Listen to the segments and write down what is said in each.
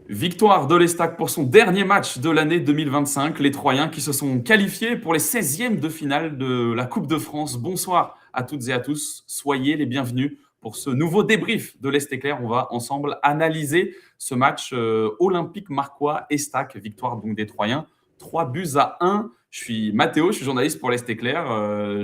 Victoire de l'Estac pour son dernier match de l'année 2025. Les Troyens qui se sont qualifiés pour les 16e de finale de la Coupe de France. Bonsoir à toutes et à tous. Soyez les bienvenus pour ce nouveau débrief de l'Est Éclair. On va ensemble analyser ce match olympique marquois Estac. Victoire donc des Troyens. 3-1. Je suis Mathéo, je suis journaliste pour l'Est Éclair.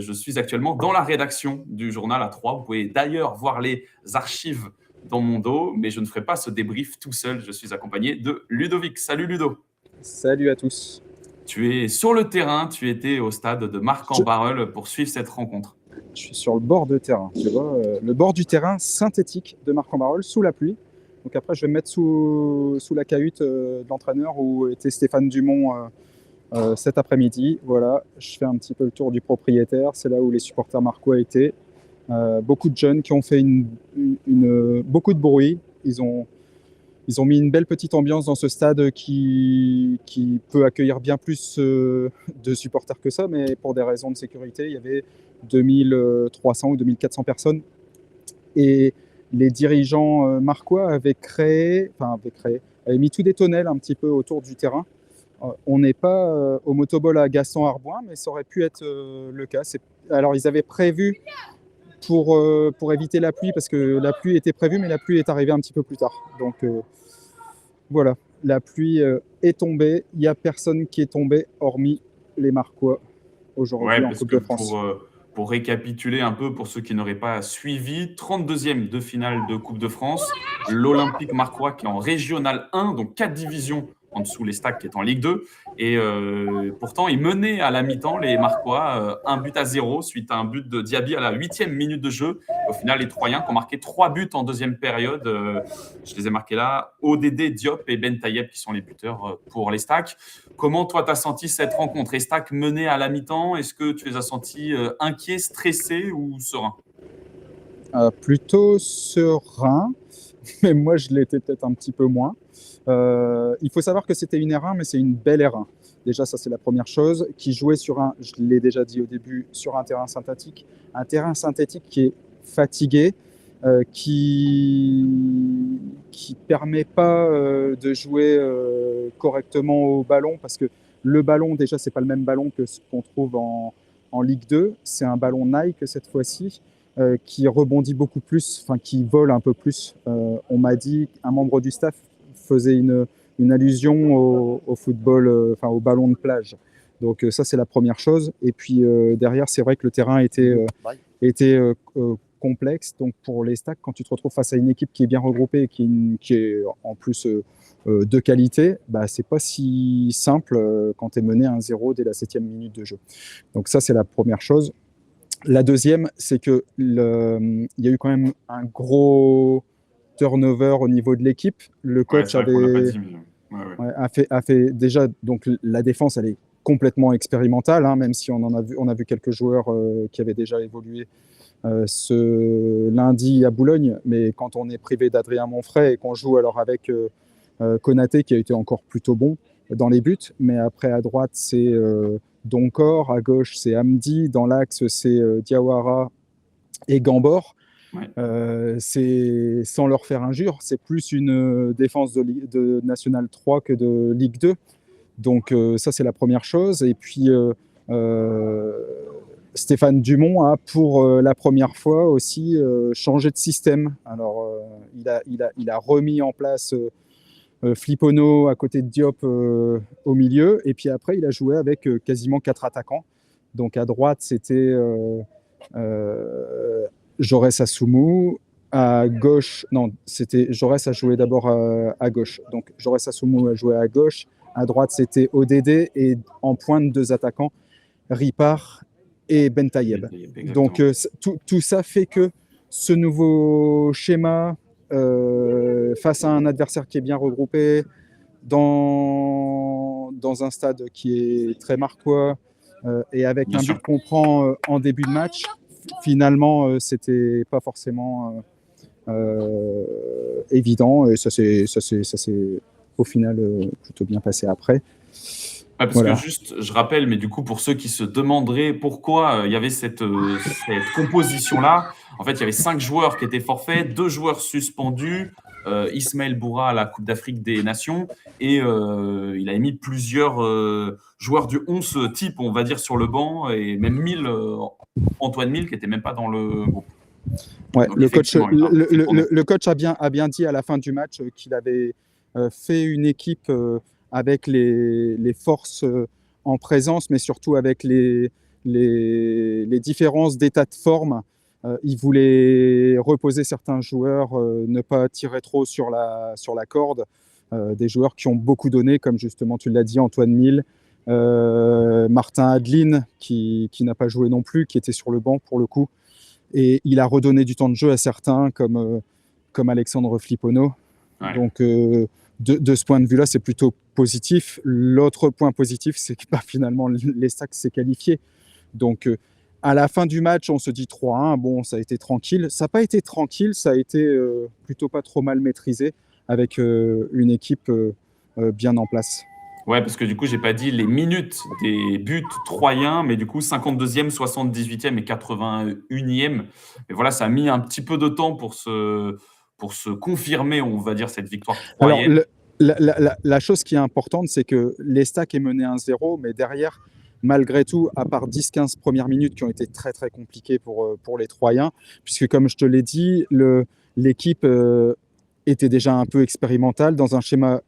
Je suis actuellement dans la rédaction du journal à Troyes. Vous pouvez d'ailleurs voir les archives dans mon dos, mais je ne ferai pas ce débrief tout seul. Je suis accompagné de Ludovic. Salut Ludo. Salut à tous. Tu es sur le terrain, tu étais au stade de Marcq-en-Barœul pour suivre cette rencontre. Je suis sur le bord de terrain, tu vois, le bord du terrain synthétique de Marcq-en-Barœul, sous la pluie. Donc après, je vais me mettre sous la cahute de l'entraîneur où était Stéphane Dumont cet après-midi. Voilà, je fais un petit peu le tour du propriétaire. C'est là où les supporters marquois étaient. Beaucoup de jeunes qui ont fait beaucoup de bruit. Ils ont mis une belle petite ambiance dans ce stade qui peut accueillir bien plus de supporters que ça, mais pour des raisons de sécurité, il y avait 2300 ou 2400 personnes. Et les dirigeants marquois avaient mis tous des tonnelles un petit peu autour du terrain. On n'est pas au motoball à Gaston-Arboin, mais ça aurait pu être le cas. Alors, ils avaient prévu pour éviter la pluie, parce que la pluie était prévue, mais la pluie est arrivée un petit peu plus tard. Donc voilà, la pluie est tombée. Il n'y a personne qui est tombé, hormis les Marquois aujourd'hui en Coupe de France. Pour récapituler un peu, pour ceux qui n'auraient pas suivi, 32e de finale de Coupe de France, l'Olympique Marquois qui est en Régional 1, donc 4 divisions en dessous l'Estac qui est en Ligue 2. Et pourtant, ils menaient à la mi-temps, les Marquois, 1-0 suite à un but de Diaby à la 8e minute de jeu. Au final, les Troyens qui ont marqué 3 buts en deuxième période, je les ai marqués là, ODD, Diop et Ben Tayeb qui sont les buteurs pour l'Estac. Comment toi, tu as senti cette rencontre? Estac menée à la mi-temps, est-ce que tu les as sentis inquiets, stressés ou sereins? Plutôt serein, mais moi je l'étais peut-être un petit peu moins. Il faut savoir que c'était une R1, mais c'est une belle R1. Déjà, ça c'est la première chose, qui jouait je l'ai déjà dit au début, sur un terrain synthétique qui est fatigué, qui permet pas de jouer correctement au ballon, parce que le ballon, déjà, c'est pas le même ballon que ce qu'on trouve en Ligue 2. C'est un ballon Nike cette fois-ci, qui rebondit beaucoup plus, enfin qui vole un peu plus. On m'a dit, un membre du staff faisait une allusion au football, au ballon de plage. Donc ça, c'est la première chose. Et puis derrière, c'est vrai que le terrain était complexe. Donc pour l'Estac, quand tu te retrouves face à une équipe qui est bien regroupée et qui est en plus de qualité, c'est pas si simple quand tu es mené 1-0 dès la 7e minute de jeu. Donc ça, c'est la première chose. La deuxième, c'est qu'il y a eu quand même un gros turnover au niveau de l'équipe. Le coach a fait déjà, donc la défense, elle est complètement expérimentale, hein, même si on a vu quelques joueurs qui avaient déjà évolué ce lundi à Boulogne. Mais quand on est privé d'Adrien Monfray et qu'on joue alors avec Konaté, qui a été encore plutôt bon dans les buts, mais après à droite c'est Doncor, à gauche c'est Hamdi, dans l'axe c'est Diawara et Gambor. C'est, sans leur faire injure, c'est plus une défense de National 3 que de Ligue 2. Donc ça, c'est la première chose. Et puis Stéphane Dumont a pour la première fois aussi changé de système. Alors il a remis en place Flipono à côté de Diop au milieu, et puis après il a joué avec quasiment 4 attaquants. Donc à droite c'était Jaurès Assoumou. À gauche, non, c'était Jaurès a joué d'abord à gauche. Donc Jaurès Assoumou a joué à gauche. À droite, c'était ODD, et en pointe 2 attaquants, Ripard et Ben Tayeb. Donc tout ça fait que ce nouveau schéma, face à un adversaire qui est bien regroupé, dans un stade qui est très marquois, et avec un but qu'on prend en début de match, finalement, c'était pas forcément évident, et ça s'est au final plutôt bien passé après. Parce que juste, je rappelle, mais du coup, pour ceux qui se demanderaient pourquoi il y avait cette composition-là, en fait, il y avait 5 joueurs qui étaient forfaits, 2 joueurs suspendus, Ismaël Boura à la Coupe d'Afrique des Nations et il a mis plusieurs joueurs du 11 type, on va dire, sur le banc et même Antoine Mille qui n'était même pas dans le groupe. Ouais, Donc, le coach, effectivement, il a fait tourner. le coach a bien dit à la fin du match qu'il avait fait une équipe avec les forces en présence, mais surtout avec les différences d'état de forme. Il voulait reposer certains joueurs, ne pas tirer trop sur la corde. Des joueurs qui ont beaucoup donné, comme justement tu l'as dit, Antoine Mille, Martin Adeline, qui n'a pas joué non plus, qui était sur le banc pour le coup. Et il a redonné du temps de jeu à certains, comme Alexandre Flipono. Ouais. Donc, de ce point de vue-là, c'est plutôt positif. L'autre point positif, c'est que finalement, l'Estac s'est qualifié. Donc, à la fin du match, on se dit 3-1. Bon, ça a été tranquille. Ça n'a pas été tranquille, ça a été plutôt pas trop mal maîtrisé avec une équipe bien en place. Ouais, parce que du coup, j'ai pas dit les minutes des buts troyens, mais du coup, 52e, 78e et 81e. Et voilà, ça a mis un petit peu de temps pour se confirmer, on va dire, cette victoire Alors, troyenne. la chose qui est importante, c'est que l'Estac est mené 1-0, mais derrière, malgré tout, à part 10-15 premières minutes qui ont été très très compliquées pour les Troyens, puisque comme je te l'ai dit, l'équipe était déjà un peu expérimentale dans un schéma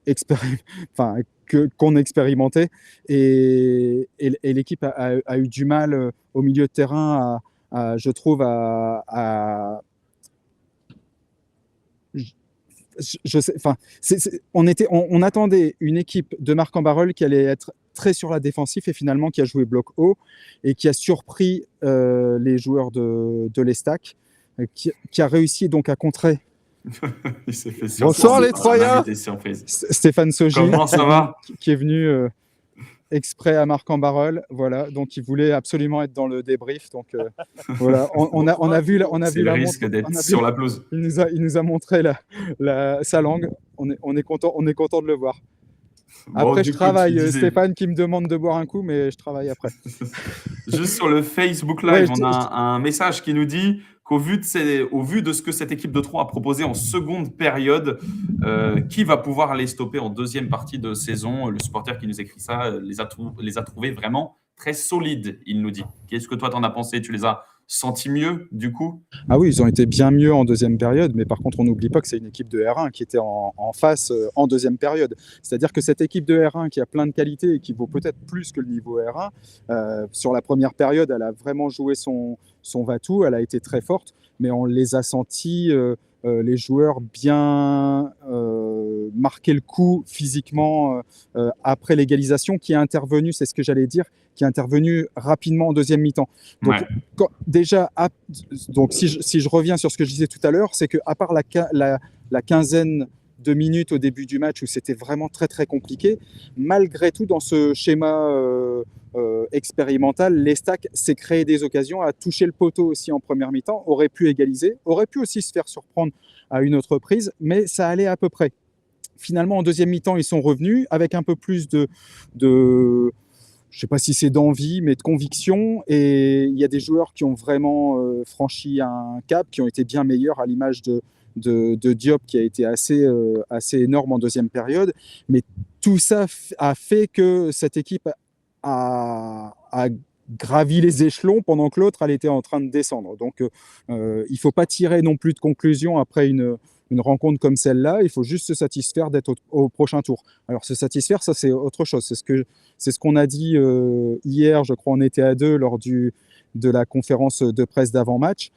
qu'on expérimentait, et l'équipe a eu du mal au milieu de terrain je trouve, on attendait une équipe de Marc Ambarol qui allait être très sur la défensive et finalement qui a joué bloc haut et qui a surpris les joueurs de l'Estac, qui a réussi donc à contrer. Il s'est fait Bonsoir les Troyens. Stéphane Sogi. Comment ça va? Qui est venu exprès à Marc Ambarol, voilà, donc il voulait absolument être dans le débrief, donc voilà, on a vu le risque d'être sur la pelouse. Il nous a montré sa langue, on est content de le voir. Après, je travaille, Stéphane qui me demande de boire un coup, mais je travaille après. Juste sur le Facebook Live, on a un message qui nous dit qu'au vu de ce que cette équipe de Troyes a proposé en seconde période, qui va pouvoir les stopper en deuxième partie de saison? Le supporter qui nous écrit ça les a trouvés vraiment très solides, il nous dit. Qu'est-ce que toi, t'en as pensé? Tu les as sentis mieux, du coup? Ah oui, ils ont été bien mieux en deuxième période, mais par contre, on n'oublie pas que c'est une équipe de R1 qui était en face en deuxième période. C'est-à-dire que cette équipe de R1 qui a plein de qualités et qui vaut peut-être plus que le niveau R1, sur la première période, elle a vraiment joué son va-tout, elle a été très forte, mais on les a sentis, les joueurs, bien marquer le coup physiquement après l'égalisation qui est intervenue, c'est ce que j'allais dire, qui est intervenu rapidement en deuxième mi-temps. Donc, donc si je reviens sur ce que je disais tout à l'heure, c'est qu'à part la quinzaine de minutes au début du match où c'était vraiment très très compliqué, malgré tout, dans ce schéma expérimental, l'Estac s'est créé des occasions, a touché le poteau aussi en première mi-temps, aurait pu égaliser, aurait pu aussi se faire surprendre à une autre prise, mais ça allait à peu près. Finalement, en deuxième mi-temps, ils sont revenus avec un peu plus de je ne sais pas si c'est d'envie, mais de conviction. Et il y a des joueurs qui ont vraiment franchi un cap, qui ont été bien meilleurs, à l'image de Diop, qui a été assez énorme en deuxième période. Mais tout ça a fait que cette équipe a gravi les échelons pendant que l'autre, elle était en train de descendre. Donc, il ne faut pas tirer non plus de conclusion après une rencontre comme celle-là. Il faut juste se satisfaire d'être au prochain tour. Alors, se satisfaire, ça, c'est autre chose. C'est ce qu'on a dit hier, je crois, on était à deux lors de la conférence de presse d'avant-match.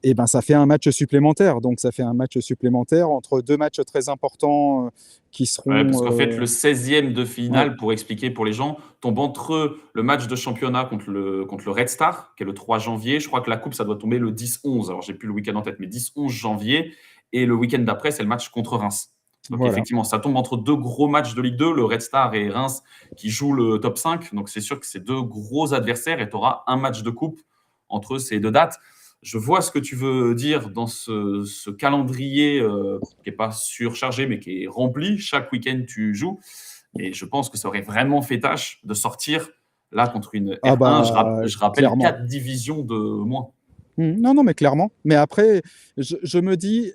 Et ben, ça fait un match supplémentaire. Donc, ça fait un match supplémentaire entre deux matchs très importants qui seront. Ouais, parce qu'en fait, le 16e de finale, pour expliquer pour les gens, tombe entre le match de championnat contre le Red Star, qui est le 3 janvier. Je crois que la coupe, ça doit tomber le 10-11. Alors, j'ai plus le week-end en tête, mais 10-11 janvier. Et le week-end d'après, c'est le match contre Reims. Donc, effectivement, ça tombe entre deux gros matchs de Ligue 2, le Red Star et Reims, qui jouent le top 5. Donc, c'est sûr que c'est deux gros adversaires et tu auras un match de coupe entre ces deux dates. Je vois ce que tu veux dire dans ce calendrier qui n'est pas surchargé, mais qui est rempli. Chaque week-end, tu joues. Et je pense que ça aurait vraiment fait tâche de sortir là contre une R1. Je rappelle, clairement. 4 divisions de moins. Non, mais clairement. Mais après, je me dis,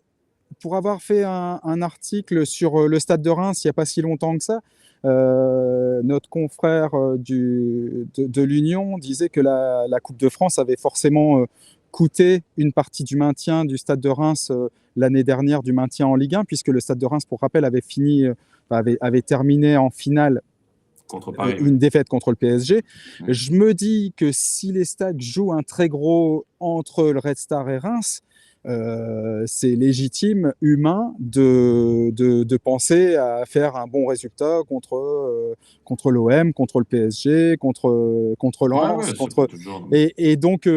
pour avoir fait un article sur le Stade de Reims il n'y a pas si longtemps que ça, notre confrère de l'Union disait que la Coupe de France avait forcément coûté une partie du maintien du Stade de Reims l'année dernière, du maintien en Ligue 1, puisque le Stade de Reims, pour rappel, avait terminé en finale contre Paris. Une défaite contre le PSG. Mmh. Je me dis que si les Stades jouent un très gros entre le Red Star et Reims, c'est légitime, humain, de penser à faire un bon résultat contre l'OM, contre le PSG, contre Lens. Et donc,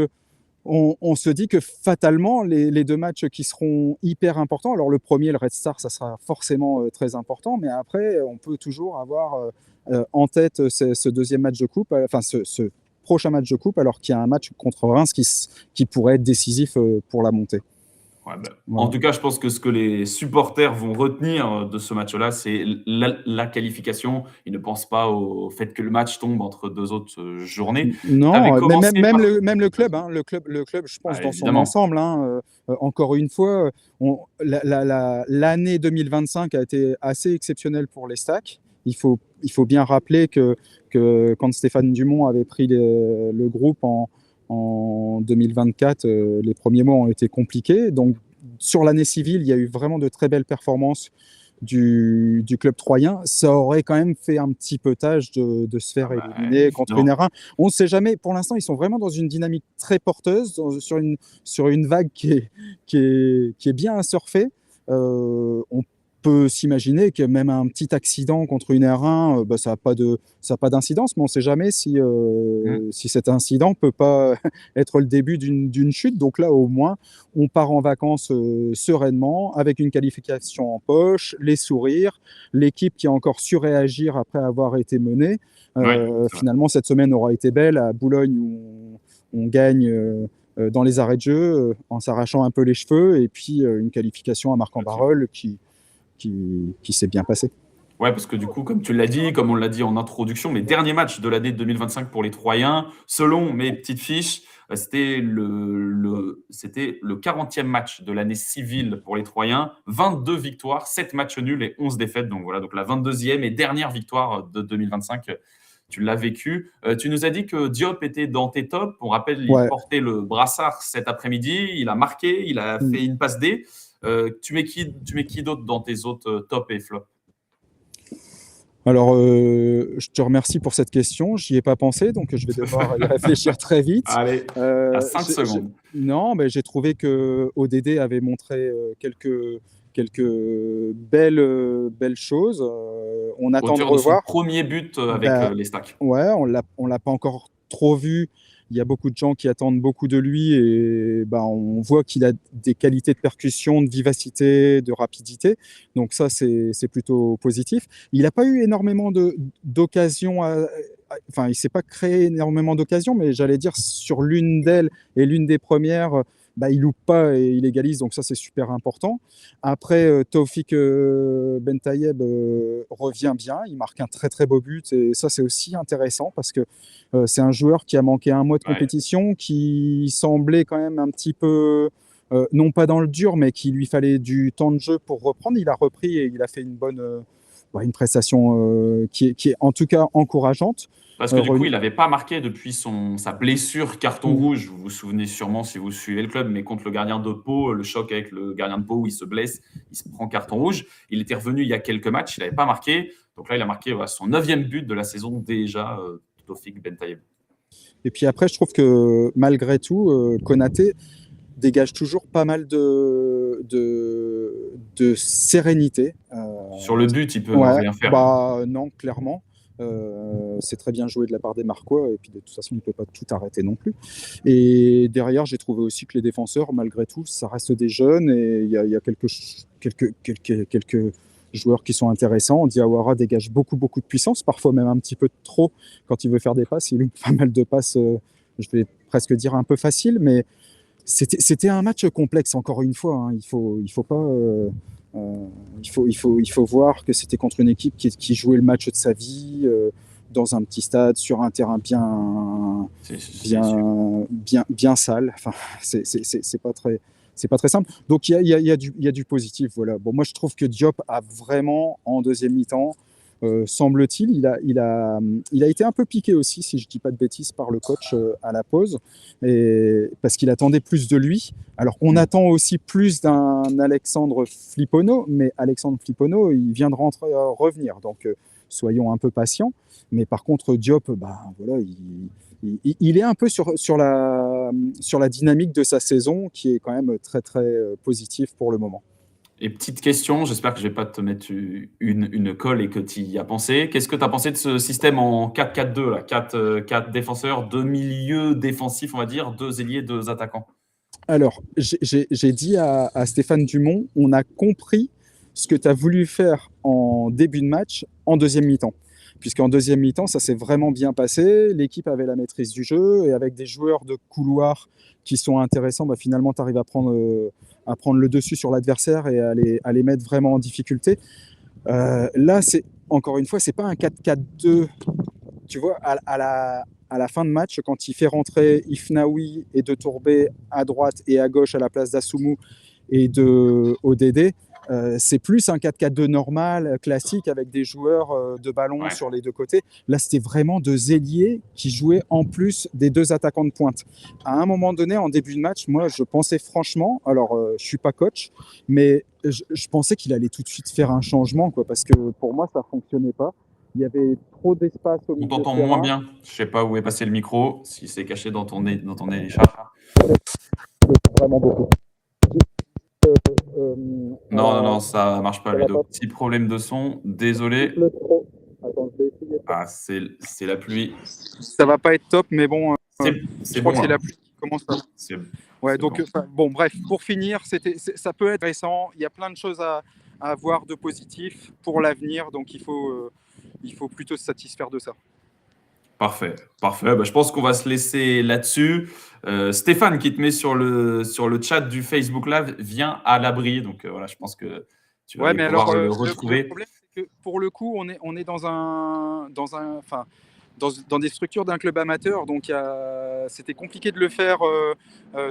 on se dit que fatalement, les deux matchs qui seront hyper importants, alors le premier, le Red Star, ça sera forcément très important, mais après, on peut toujours avoir en tête ce deuxième match de coupe, enfin ce prochain match de coupe, alors qu'il y a un match contre Reims qui pourrait être décisif pour la montée. Ouais, voilà. En tout cas, je pense que ce que les supporters vont retenir de ce match-là, c'est la qualification. Ils ne pensent pas au fait que le match tombe entre deux autres journées. Non, même le club, hein, le club, je pense, dans son ensemble. Hein, encore une fois, l'année 2025 a été assez exceptionnelle pour les Stacks. Il faut bien rappeler que quand Stéphane Dumont avait pris le groupe en 2024, les premiers mois ont été compliqués. Donc, sur l'année civile, il y a eu vraiment de très belles performances du club troyen. Ça aurait quand même fait un petit peu tâche de se faire éliminer contre une R1. On ne sait jamais. Pour l'instant, ils sont vraiment dans une dynamique très porteuse, sur une vague qui est bien à surfer. On peut s'imaginer que même un petit accident contre une R1, ça n'a pas d'incidence, mais on ne sait jamais si cet incident ne peut pas être le début d'une chute. Donc là, au moins, on part en vacances sereinement, avec une qualification en poche, les sourires, l'équipe qui a encore su réagir après avoir été menée. Finalement, cette semaine aura été belle à Boulogne, où on gagne dans les arrêts de jeu, en s'arrachant un peu les cheveux, et puis une qualification à Marc-en-Barœul qui s'est bien passé. Ouais, parce que du coup, comme tu l'as dit, comme on l'a dit en introduction, les derniers matchs de l'année 2025 pour les Troyens, selon mes petites fiches, c'était le 40e match de l'année civile pour les Troyens, 22 victoires, 7 matchs nuls et 11 défaites. Donc voilà, donc la 22e et dernière victoire de 2025, tu l'as vécu. Tu nous as dit que Diop était dans tes tops. On rappelle, il portait le brassard cet après-midi, il a marqué, il a fait une passe D. Tu mets qui d'autre dans tes autres top et flop? Alors, je te remercie pour cette question. J'y ai pas pensé, donc je vais devoir y réfléchir très vite. Allez, à 5 secondes. Non, mais j'ai trouvé que ODD avait montré quelques belles choses. On attend de revoir. De son premier but avec les Stacks. Ouais, on l'a pas encore trop vu. Il y a beaucoup de gens qui attendent beaucoup de lui, et on voit qu'il a des qualités de percussion, de vivacité, de rapidité. Donc ça, c'est plutôt positif. Il n'a pas eu énormément d'occasions. Enfin, il ne s'est pas créé énormément d'occasions, mais j'allais dire sur l'une d'elles et l'une des premières, il loupe pas et il égalise, donc ça c'est super important. Après, Taoufik Bentayeb revient bien, il marque un très très beau but, et ça c'est aussi intéressant parce que c'est un joueur qui a manqué un mois de compétition, qui semblait quand même un petit peu, non pas dans le dur, mais qu'il lui fallait du temps de jeu pour reprendre. Il a repris et il a fait une prestation qui est en tout cas encourageante. Parce que du coup, il n'avait pas marqué depuis sa blessure carton rouge. Vous vous souvenez sûrement si vous suivez le club, mais contre le gardien de Pau, le choc avec le gardien de Pau où il se blesse, il se prend carton rouge. Il était revenu il y a quelques matchs, il n'avait pas marqué. Donc là, il a marqué son 9e but de la saison déjà, Taoufik Bentayeb. Et puis après, je trouve que malgré tout, Konaté dégage toujours pas mal de sérénité. Sur le but, il peut rien faire. Non, clairement. C'est très bien joué de la part des Marquois, et puis de toute façon, il ne peut pas tout arrêter non plus. Et derrière, j'ai trouvé aussi que les défenseurs, malgré tout, ça reste des jeunes, et il y a quelques joueurs qui sont intéressants. Diawara dégage beaucoup de puissance, parfois même un petit peu trop quand il veut faire des passes. Il a pas mal de passes, je vais presque dire un peu faciles, mais c'était un match complexe, encore une fois. Hein. Il faut pas... il faut voir que c'était contre une équipe qui jouait le match de sa vie, dans un petit stade, sur un terrain bien sale. Enfin, c'est c'est pas très simple. Donc il y a du positif. Voilà. Bon, moi je trouve que Diop a vraiment en deuxième mi-temps, semble-t-il, il a été un peu piqué aussi, si je dis pas de bêtises, par le coach à la pause, et, parce qu'il attendait plus de lui. Alors on attend aussi plus d'un Alexandre Flippono, mais Alexandre Flippono, il vient de revenir, donc soyons un peu patients. Mais par contre, Diop, bah, voilà, il est un peu sur la dynamique de sa saison qui est quand même très très positive pour le moment. Et petite question, j'espère que je ne vais pas te mettre une colle et que tu y as pensé. Qu'est-ce que tu as pensé de ce système en 4-4-2, là? 4 défenseurs, 2 milieux défensifs, on va dire, 2 ailiers, 2 attaquants. Alors, j'ai dit à Stéphane Dumont, on a compris ce que tu as voulu faire en début de match, en deuxième mi-temps. Puisqu'en deuxième mi-temps, ça s'est vraiment bien passé. L'équipe avait la maîtrise du jeu et avec des joueurs de couloir qui sont intéressants, bah, finalement, tu arrives à prendre le dessus sur l'adversaire et à les mettre vraiment en difficulté. Là, encore une fois, c'est pas un 4-4-2. Tu vois, à la fin de match, quand il fait rentrer Ifnaoui et De Tourbé à droite et à gauche à la place d'Assoumou et de ODD, c'est plus un 4-4-2 normal, classique, avec des joueurs de ballon sur les deux côtés. Là, c'était vraiment deux ailiers qui jouaient en plus des deux attaquants de pointe. À un moment donné, en début de match, moi, je pensais franchement, alors je ne suis pas coach, mais je pensais qu'il allait tout de suite faire un changement, quoi, parce que pour moi, ça ne fonctionnait pas. Il y avait trop d'espace au On milieu de t'entend terrain. moins bien. Je ne sais pas où est passé le micro, si c'est caché dans ton écharpe. Vraiment beaucoup. Non, ça ne marche pas, Ludo. Petit problème de son, désolé. Attends, je vais essayer. Ah, c'est la pluie. Ça va pas être top, mais bon, C'est je bon, crois que c'est là. la pluie qui commence à... C'est Ouais, c'est donc bon. bon, bref, pour finir, ça peut être récent. Il y a plein de choses à voir de positif pour l'avenir, donc il faut plutôt se satisfaire de ça. Parfait. Bah, je pense qu'on va se laisser là-dessus. Stéphane, qui te met sur le chat du Facebook Live, vient à l'abri. Donc voilà, je pense que tu vas Ouais, aller mais pouvoir alors le le retrouver. problème, c'est que pour le coup, on est enfin, dans des structures d'un club amateur, donc c'était compliqué de le faire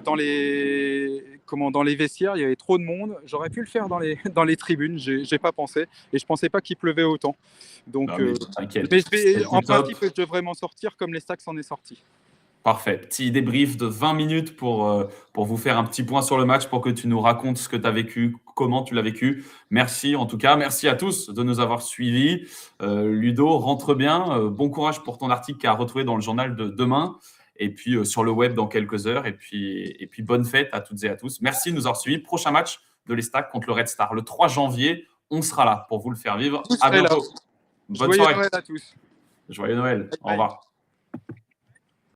dans les vestiaires. Il y avait trop de monde. J'aurais pu le faire dans les tribunes. J'ai pas pensé et je pensais pas qu'il pleuvait autant. Donc, Non, mais t'inquiète. mais C'est en le top. principe, je devrais m'en sortir comme les Stacks s'en est sorti. Parfait. Petit débrief de 20 minutes pour vous faire un petit point sur le match, pour que tu nous racontes ce que tu as vécu, comment tu l'as vécu. Merci en tout cas. Merci à tous de nous avoir suivis. Ludo, rentre bien. Bon courage pour ton article à retrouver dans le journal de demain. Et puis sur le web dans quelques heures. Et puis bonne fête à toutes et à tous. Merci de nous avoir suivis. Prochain match de l'Estac contre le Red Star le 3 janvier. On sera là pour vous le faire vivre. À bientôt. Bonne Joyeux soirée. Noël à tous. Joyeux Noël. Au revoir.